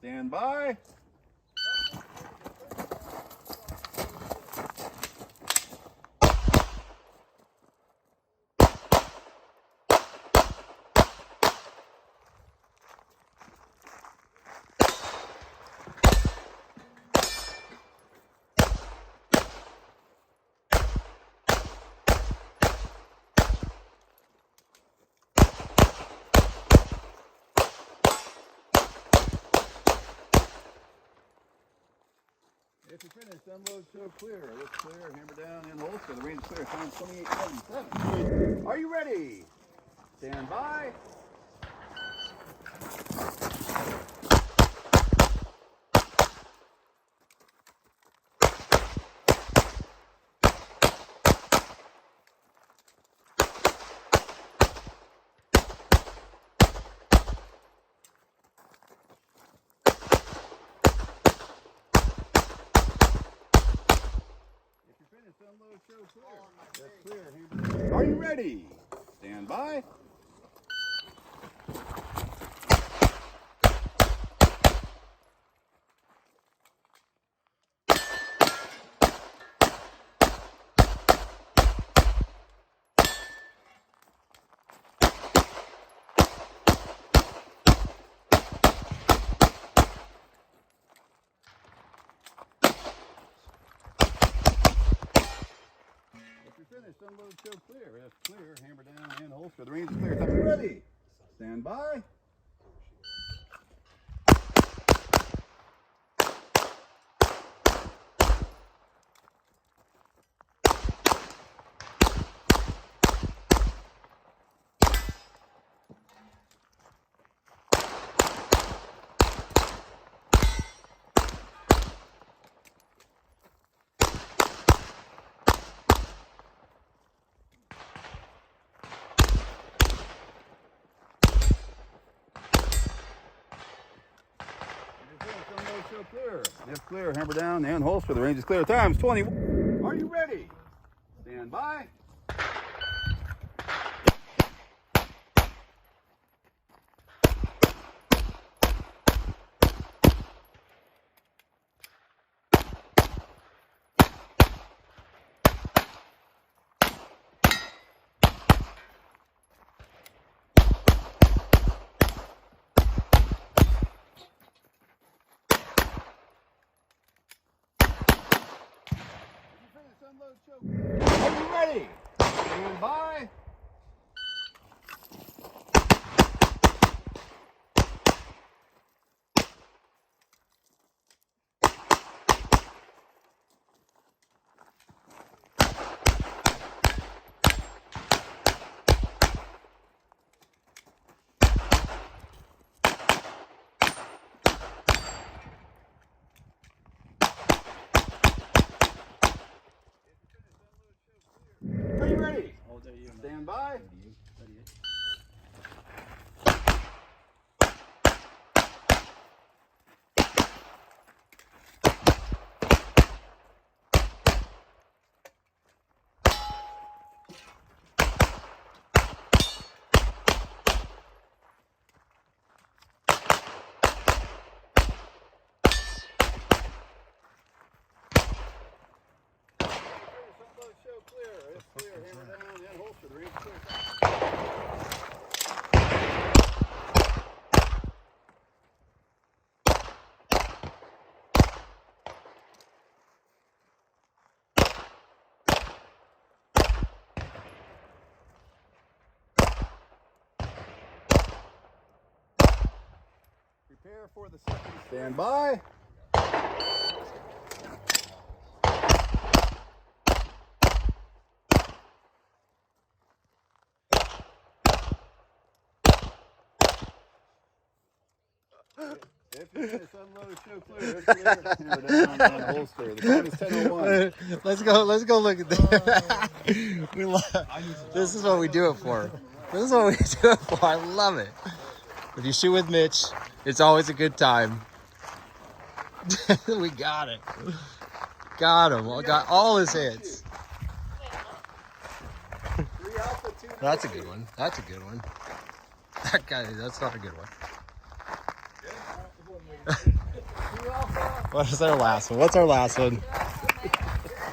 Stand by. If you're finished, unload, show clear. Lift clear, hammer down, and holster. The range is clear. Time 28:77. Are you ready? Stand by. Unload, show clear. That's clear. Are you ready? Stand by. Finished, unload, show clear. That's clear. Hammer down and holster. The range is clear. Are you ready? Stand by. Show clear. Lift clear, hammer down, and holster. The range is clear. Time's 20. Are you ready? Stand by. Unload, show. Are you ready? Stand by. Are you ready? Stand by. Show clear. It's clear. Hammer down and holster. The range is clear. Prepare for the second. Stand by. If you finish, unload, show clear. It's clear. Hammer down and holster. The time is 10:01. Let's go look at that. This is what we do it for. This is what we do it for. I love it. If you shoot with Mitch, it's always a good time. We got it. Got him. Got all his hits. That's a good one. That's a good one. That guy, that's not a good one. What is our last one? What's our last one?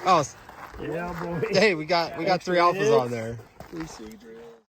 Oh, Yeah, boy. hey, we got 3 alphas on there. 3 Cedric.